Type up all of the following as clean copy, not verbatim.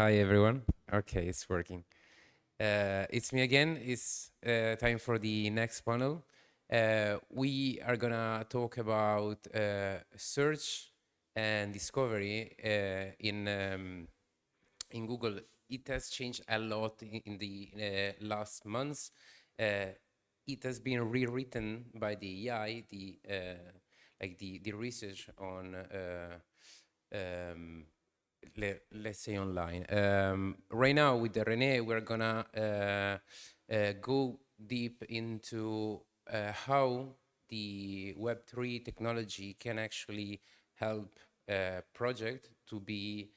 Hi everyone. Okay, it's working. It's me again. It's time for the next panel. We are gonna talk about search and discovery in Google. It has changed a lot in the last months. It has been rewritten by the AI, the research on let's say online. Right now with the Renee, we're gonna go deep into how the Web3 technology can actually help project to be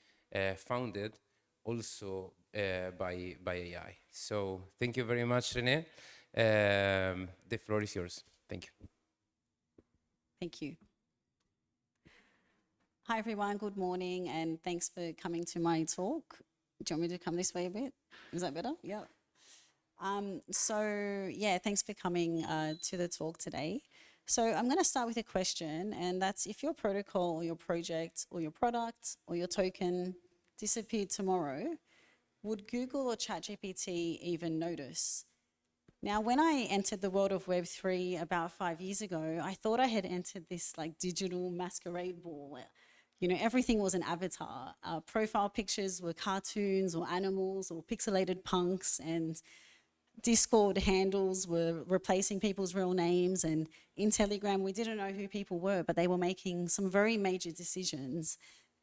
founded also by AI. So thank you very much, Renee. The floor is yours. Thank you. Thank you. Hi, everyone. Good morning, and thanks for coming to my talk. Do you want me to come this way a bit? Is that better? Yeah. Thanks for coming to the talk today. So I'm going to start with a question, and that's if your protocol or your project or your product or your token disappeared tomorrow, would Google or ChatGPT even notice? Now, when I entered the world of Web3 about 5 years ago, I thought I had entered this like digital masquerade ball. You know, everything was an avatar. Profile pictures were cartoons or animals or pixelated punks, and Discord handles were replacing people's real names. And in Telegram, we didn't know who people were, but they were making some very major decisions.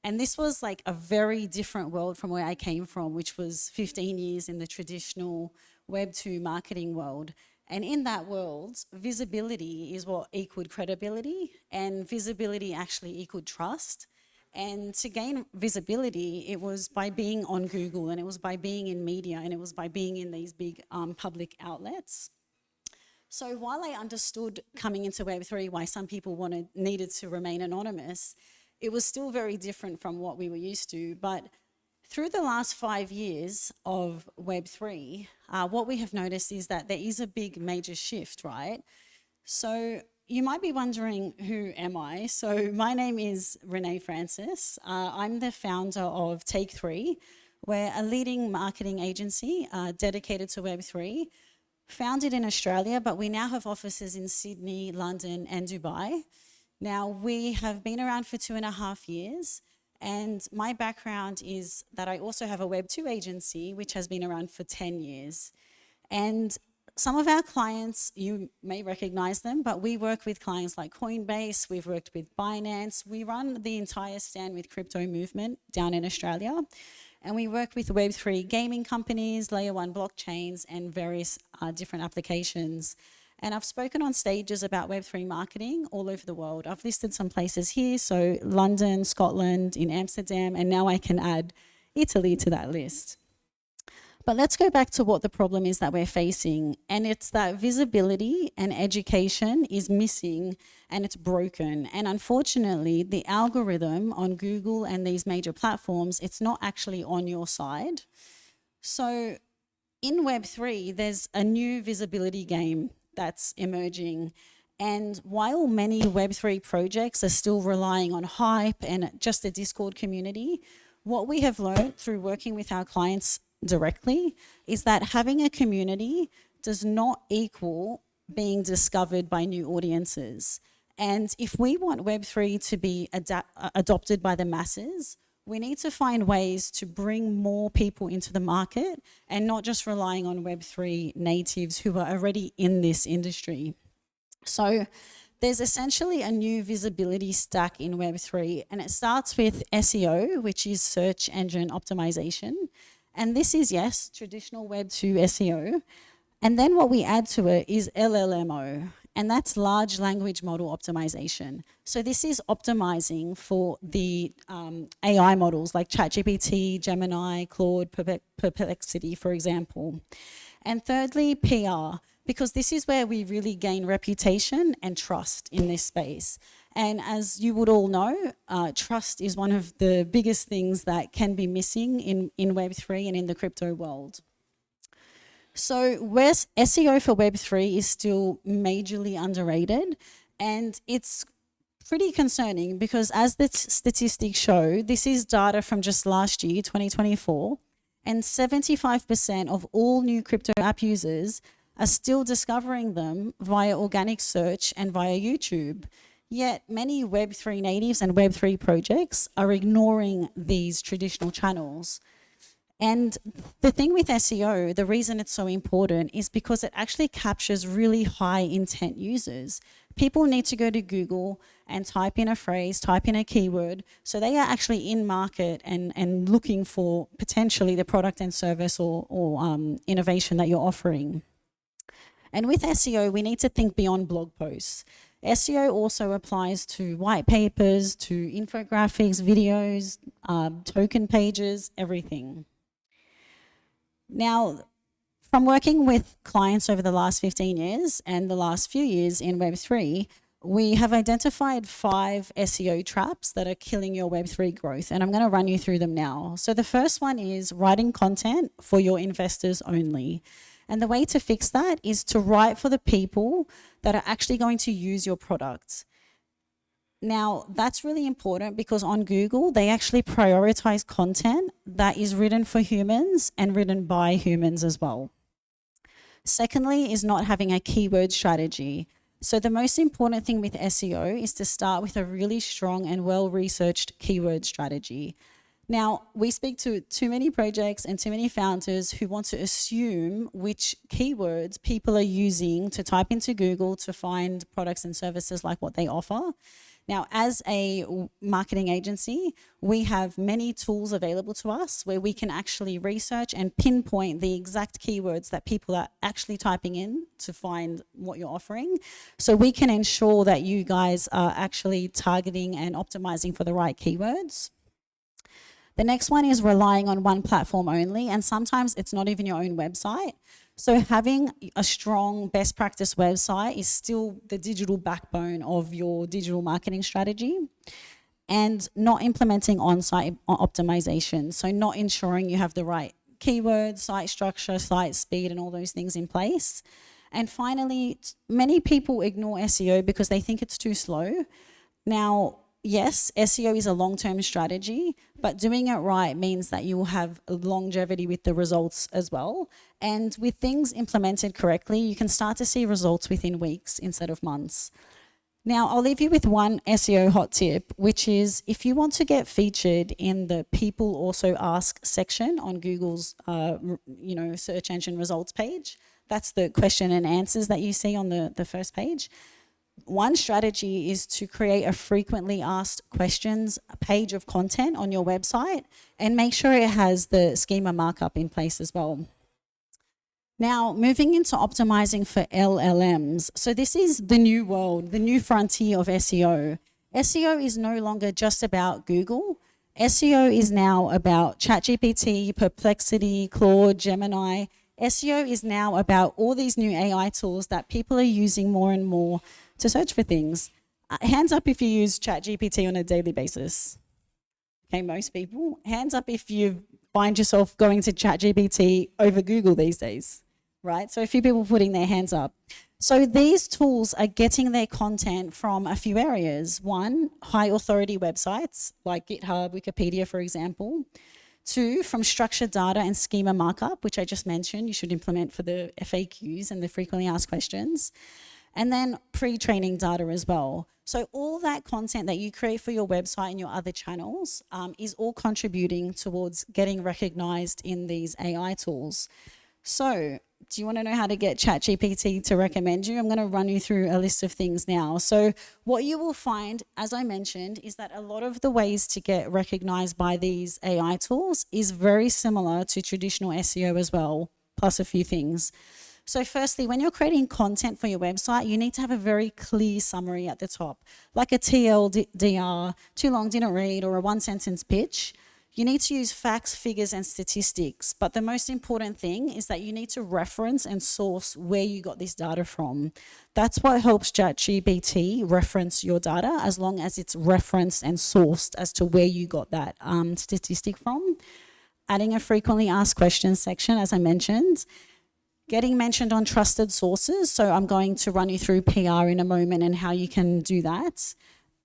And this was like a very different world from where I came from, which was 15 years in the traditional Web2 marketing world. And in that world, visibility is what equaled credibility, and visibility actually equaled trust. And to gain visibility, it was by being on Google, and it was by being in media, and it was by being in these big public outlets. So while I understood coming into Web3 why some people needed to remain anonymous, it was still very different from what we were used to. But through the last 5 years of Web3, what we have noticed is that there is a big major shift, right? So you might be wondering, who am I? So my name is Renee Francis. I'm the founder of Take3. We're a leading marketing agency dedicated to Web3, founded in Australia, but we now have offices in Sydney, London, and Dubai. Now, we have been around for 2.5 years, and my background is that I also have a Web2 agency, which has been around for 10 years. And some of our clients, you may recognize them, but we work with clients like Coinbase, we've worked with Binance, we run the entire Stand With Crypto movement down in Australia, and we work with Web3 gaming companies, layer 1 blockchains, and various different applications. And I've spoken on stages about Web3 marketing all over the world. I've listed some places here, so London, Scotland, in Amsterdam, and now I can add Italy to that list. But let's go back to what the problem is that we're facing, and it's that visibility and education is missing and it's broken. And unfortunately, the algorithm on Google and these major platforms, it's not actually on your side. So in Web3, there's a new visibility game that's emerging. And while many Web3 projects are still relying on hype and just a Discord community, what we have learned through working with our clients directly is that having a community does not equal being discovered by new audiences. And if we want Web3 to be adopted by the masses, we need to find ways to bring more people into the market and not just relying on Web3 natives who are already in this industry. So there's essentially a new visibility stack in Web3, and it starts with SEO, which is search engine optimization. And this is, yes, traditional Web2 SEO. And then what we add to it is LLMO, and that's large language model optimization. So this is optimizing for the AI models like ChatGPT, Gemini, Claude, Perplexity, for example. And thirdly, PR, because this is where we really gain reputation and trust in this space. And as you would all know, trust is one of the biggest things that can be missing in Web3 and in the crypto world. So SEO for Web3 is still majorly underrated, and it's pretty concerning because as the statistics show, this is data from just last year, 2024, And 75% of all new crypto app users are still discovering them via organic search and via YouTube. Yet many Web3 natives and Web3 projects are ignoring these traditional channels. And the thing with SEO, the reason it's so important is because it actually captures really high intent users. People need to go to Google and type in a phrase, type in a keyword, so they are actually in market and looking for potentially the product and service or innovation that you're offering. And with SEO, we need to think beyond blog posts. SEO also applies to white papers, to infographics, videos, token pages, everything. Now, from working with clients over the last 15 years and the last few years in Web3, we have identified 5 SEO traps that are killing your Web3 growth, and I'm going to run you through them now. So the first one is writing content for your investors only. And the way to fix that is to write for the people that are actually going to use your product. Now, that's really important because on Google, they actually prioritize content that is written for humans and written by humans as well. Secondly is not having a keyword strategy. So the most important thing with SEO is to start with a really strong and well-researched keyword strategy. Now, we speak to too many projects and too many founders who want to assume which keywords people are using to type into Google to find products and services like what they offer. Now, as a marketing agency, we have many tools available to us where we can actually research and pinpoint the exact keywords that people are actually typing in to find what you're offering. So we can ensure that you guys are actually targeting and optimizing for the right keywords. The next one is relying on one platform only, and sometimes it's not even your own website. So having a strong best practice website is still the digital backbone of your digital marketing strategy, and not implementing on-site optimization. So not ensuring you have the right keywords, site structure, site speed, and all those things in place. And finally, many people ignore SEO because they think it's too slow. Now, yes, SEO is a long-term strategy, but doing it right means that you will have longevity with the results as well. And with things implemented correctly, you can start to see results within weeks instead of months. Now, I'll leave you with one SEO hot tip, which is if you want to get featured in the People Also Ask section on Google's search engine results page, that's the question and answers that you see on the first page. One strategy is to create a frequently asked questions page of content on your website and make sure it has the schema markup in place as well. Now, moving into optimizing for LLMs. So this is the new world, the new frontier of SEO. SEO is no longer just about Google. SEO is now about ChatGPT, Perplexity, Claude, Gemini. SEO is now about all these new AI tools that people are using more and more to search for things. Hands up if you use ChatGPT on a daily basis. Okay, most people. Hands up if you find yourself going to ChatGPT over Google these days, right? So a few people putting their hands up. So these tools are getting their content from a few areas. One, high authority websites like GitHub, Wikipedia, for example. 2, from structured data and schema markup, which I just mentioned, you should implement for the FAQs and the frequently asked questions. And then pre-training data as well. So all that content that you create for your website and your other channels is all contributing towards getting recognized in these AI tools. So do you want to know how to get ChatGPT to recommend you? I'm going to run you through a list of things now. So what you will find, as I mentioned, is that a lot of the ways to get recognized by these AI tools is very similar to traditional SEO as well, plus a few things. So firstly, when you're creating content for your website, you need to have a very clear summary at the top, like a TLDR, too long didn't read, or a one-sentence pitch. You need to use facts, figures, and statistics. But the most important thing is that you need to reference and source where you got this data from. That's what helps ChatGPT reference your data, as long as it's referenced and sourced as to where you got that statistic from. Adding a frequently asked questions section, as I mentioned. Getting mentioned on trusted sources. So I'm going to run you through PR in a moment and how you can do that.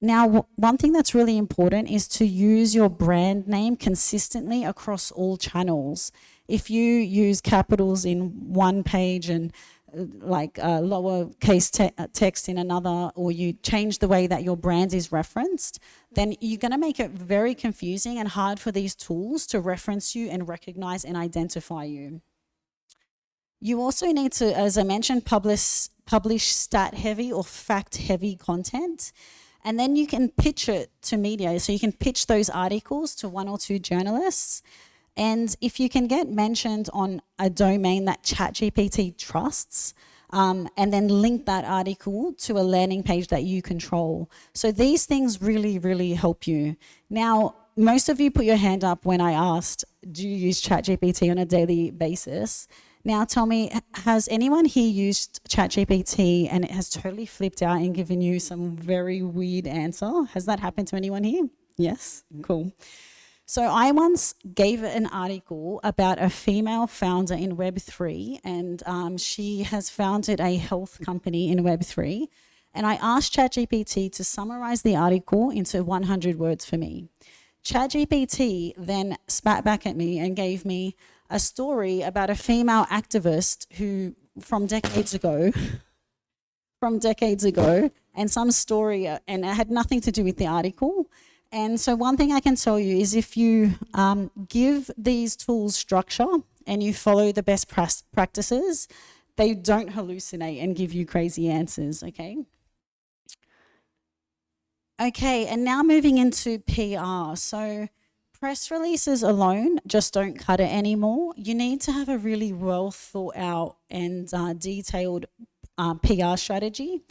Now, one thing that's really important is to use your brand name consistently across all channels. If you use capitals in one page and lowercase text in another, or you change the way that your brand is referenced, then you're going to make it very confusing and hard for these tools to reference you and recognize and identify you. You also need to, as I mentioned, publish stat-heavy or fact-heavy content. And then you can pitch it to media. So you can pitch those articles to 1 or 2 journalists. And if you can get mentioned on a domain that ChatGPT trusts, and then link that article to a landing page that you control. So these things really, really help you. Now, most of you put your hand up when I asked, do you use ChatGPT on a daily basis? Now tell me, has anyone here used ChatGPT and it has totally flipped out and given you some very weird answer? Has that happened to anyone here? Yes? Cool. So I once gave an article about a female founder in Web3, and she has founded a health company in Web3. And I asked ChatGPT to summarize the article into 100 words for me. ChatGPT then spat back at me and gave me a story about a female activist who, from decades ago, and some story, and it had nothing to do with the article. And so one thing I can tell you is if you give these tools structure and you follow the best practices, they don't hallucinate and give you crazy answers, okay? Okay, and now moving into PR. So press releases alone just don't cut it anymore. You need to have a really well thought out and detailed PR strategy.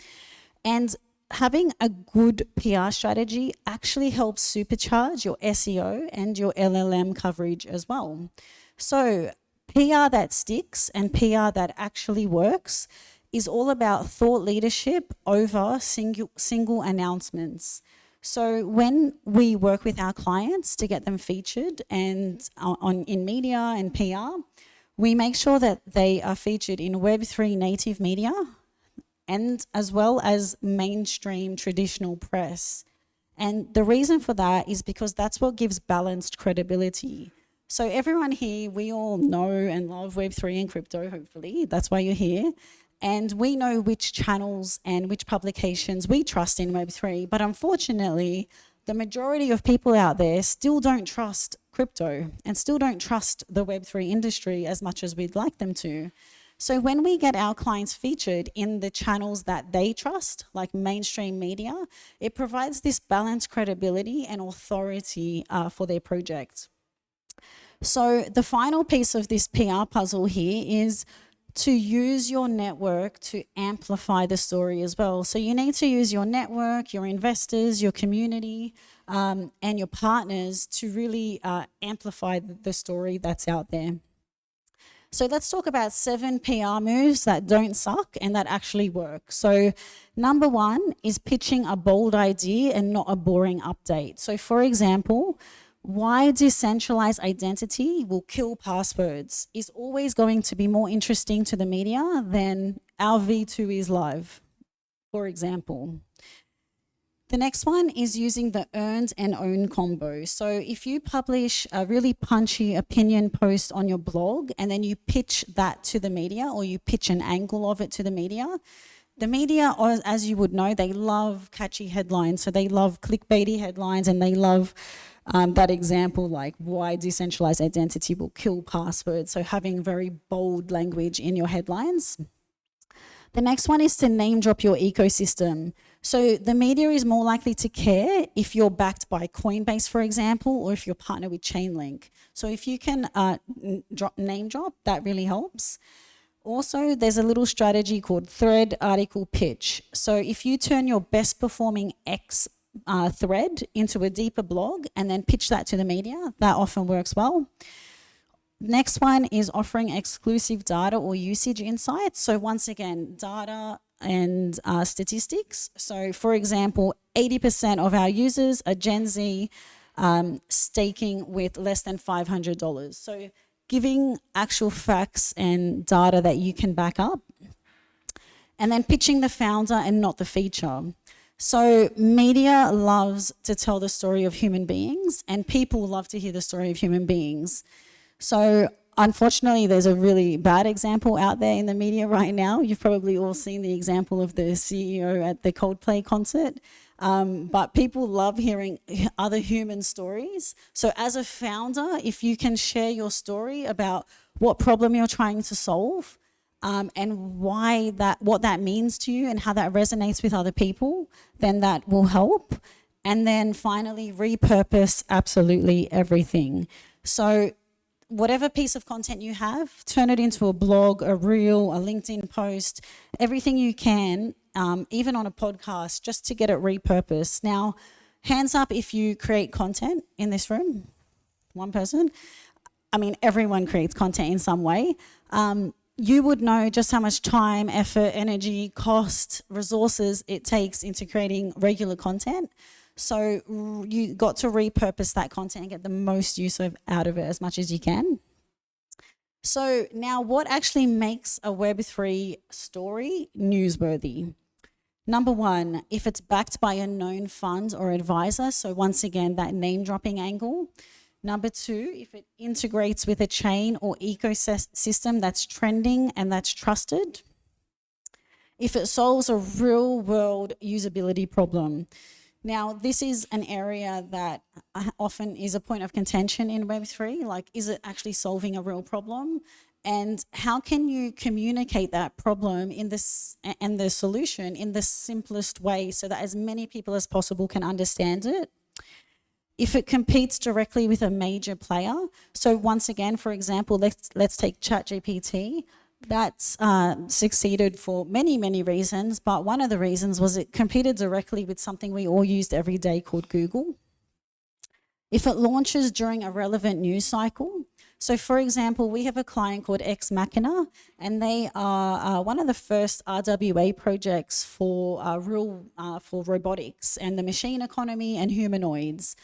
And having a good PR strategy actually helps supercharge your SEO and your LLM coverage as well. So PR that sticks and PR that actually works is all about thought leadership over single announcements. So when we work with our clients to get them featured and in media and PR, we make sure that they are featured in Web3 native media and as well as mainstream traditional press. And the reason for that is because that's what gives balanced credibility. So everyone here, we all know and love Web3 and crypto, hopefully. That's why you're here. And we know which channels and which publications we trust in Web3. But unfortunately, the majority of people out there still don't trust crypto and still don't trust the Web3 industry as much as we'd like them to. So when we get our clients featured in the channels that they trust, like mainstream media, it provides this balanced credibility and authority for their project. So the final piece of this PR puzzle here is to use your network to amplify the story as well. So you need to use your network, your investors, your community, and your partners to really amplify the story that's out there. So let's talk about 7 PR moves that don't suck and that actually work. So number 1 is pitching a bold idea and not a boring update. So for example, why decentralized identity will kill passwords is always going to be more interesting to the media than our V2 is live, for example. The next one is using the earned and owned combo. So if you publish a really punchy opinion post on your blog and then you pitch that to the media or you pitch an angle of it to the media, as you would know, they love catchy headlines. So they love clickbaity headlines and they love that example like why decentralized identity will kill passwords. So having very bold language in your headlines. The next one is to name drop your ecosystem. So the media is more likely to care if you're backed by Coinbase, for example, or if you're partnered with Chainlink. So if you can name drop, that really helps. Also, there's a little strategy called thread article pitch. So if you turn your best performing X thread into a deeper blog and then pitch that to the media, that often works well. Next one is offering exclusive data or usage insights. So once again, data and statistics. So for example, 80% of our users are Gen Z staking with less than $500. So giving actual facts and data that you can back up. And then pitching the founder and not the feature. So media loves to tell the story of human beings, and people love to hear the story of human beings. So unfortunately, there's a really bad example out there in the media right now. You've probably all seen the example of the CEO at the Coldplay concert. But people love hearing other human stories. So as a founder, if you can share your story about what problem you're trying to solve, and what that means to you and how that resonates with other people, then that will help. And then finally, repurpose absolutely everything. So whatever piece of content you have, turn it into a blog, a reel, a LinkedIn post, everything you can, even on a podcast, just to get it repurposed. Now, hands up if you create content in this room. One person. I mean, everyone creates content in some way. You would know just how much time, effort, energy, cost, resources it takes into creating regular content. So you got to repurpose that content and get the most use out of it as much as you can. So now what actually makes a Web3 story newsworthy? Number one, if it's backed by a known fund or advisor, so once again, that name dropping angle. Number two, if it integrates with a chain or ecosystem that's trending and that's trusted. If it solves a real world usability problem. Now, this is an area that often is a point of contention in Web3, like is it actually solving a real problem? And how can you communicate that problem in this and the solution in the simplest way so that as many people as possible can understand it? If it competes directly with a major player, so once again, for example, let's take ChatGPT. That's succeeded for many, many reasons, but one of the reasons was it competed directly with something we all used every day called Google. If it launches during a relevant news cycle, so for example, we have a client called Ex Machina, and they are one of the first RWA projects for robotics and the machine economy and humanoids.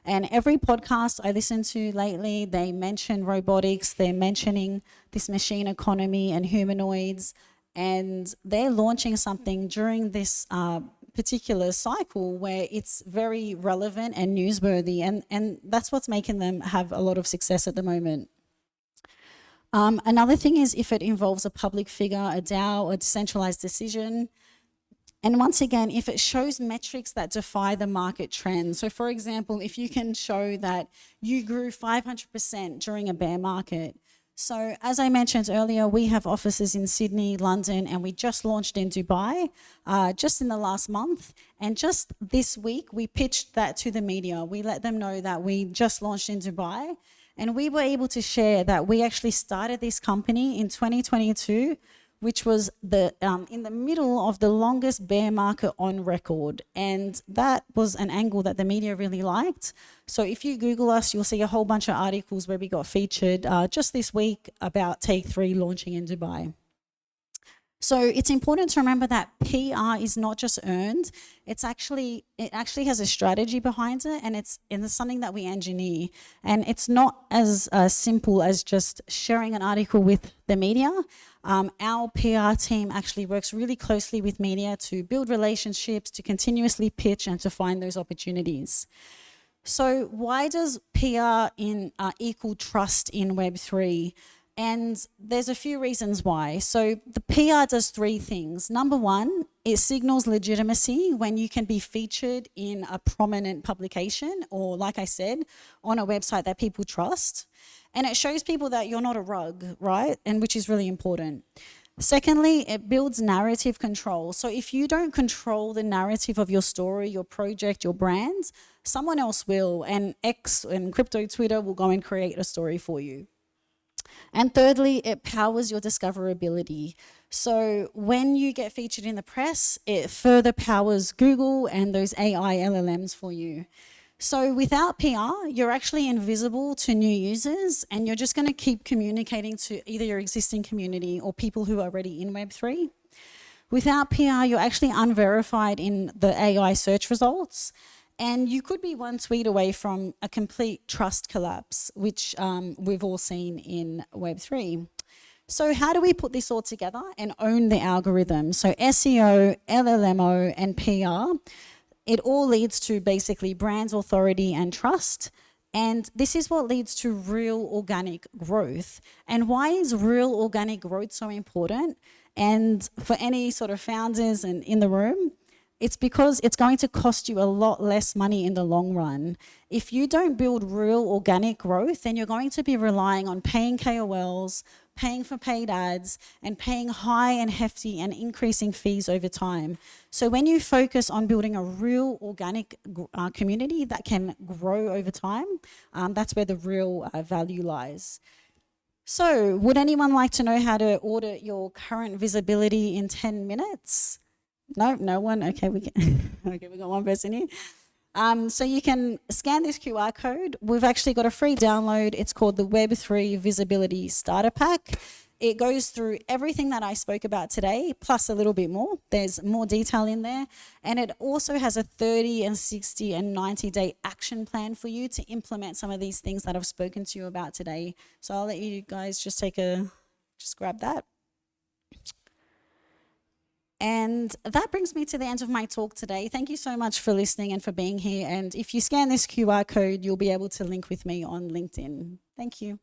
And every podcast I listen to lately, they mention robotics, they're mentioning this machine economy and humanoids, and they're launching something during this particular cycle where it's very relevant and newsworthy, and that's what's making them have a lot of success at the moment. Another thing is if it involves a public figure, a DAO, a decentralized decision. And once again, if it shows metrics that defy the market trend. So for example, if you can show that you grew 500% during a bear market. So as I mentioned earlier, we have offices in Sydney, London, and we just launched in Dubai just in the last month. And just this week, we pitched that to the media. We let them know that we just launched in Dubai. And we were able to share that we actually started this company in 2022, which was in the middle of the longest bear market on record. And that was an angle that the media really liked. So if you Google us, you'll see a whole bunch of articles where we got featured just this week about Take 3 launching in Dubai. So it's important to remember that PR is not just earned, it actually has a strategy behind it, and it's something that we engineer. And it's not as simple as just sharing an article with the media. Our PR team actually works really closely with media to build relationships, to continuously pitch and to find those opportunities. So why does PR equal trust in Web3? And there's a few reasons why. So the PR does three things. Number one, it signals legitimacy when you can be featured in a prominent publication or, like I said, on a website that people trust. And it shows people that you're not a rug, right? And which is really important. Secondly, it builds narrative control. So if you don't control the narrative of your story, your project, your brand, someone else will, and X and crypto Twitter will go and create a story for you. And thirdly, it powers your discoverability. So when you get featured in the press, it further powers Google and those AI LLMs for you. So without PR, you're actually invisible to new users, and you're just going to keep communicating to either your existing community or people who are already in Web3. Without PR, you're actually unverified in the AI search results. And you could be one tweet away from a complete trust collapse, which we've all seen in Web3. So how do we put this all together and own the algorithm? So SEO, LLMO, and PR, it all leads to basically brands, authority, and trust. And this is what leads to real organic growth. And why is real organic growth so important? And for any sort of founders and in the room, it's because it's going to cost you a lot less money in the long run. If you don't build real organic growth, then you're going to be relying on paying KOLs, paying for paid ads, and paying high and hefty and increasing fees over time. So when you focus on building a real organic community that can grow over time, that's where the real value lies. So would anyone like to know how to audit your current visibility in 10 minutes? No one? Okay, okay, we got one person here. So you can scan this QR code. We've actually got a free download. It's called the Web3 Visibility Starter Pack. It goes through everything that I spoke about today, plus a little bit more. There's more detail in there. And it also has a 30 and 60 and 90-day action plan for you to implement some of these things that I've spoken to you about today. So I'll let you guys just grab that. And that brings me to the end of my talk today. Thank you so much for listening and for being here. And if you scan this QR code, you'll be able to link with me on LinkedIn. Thank you.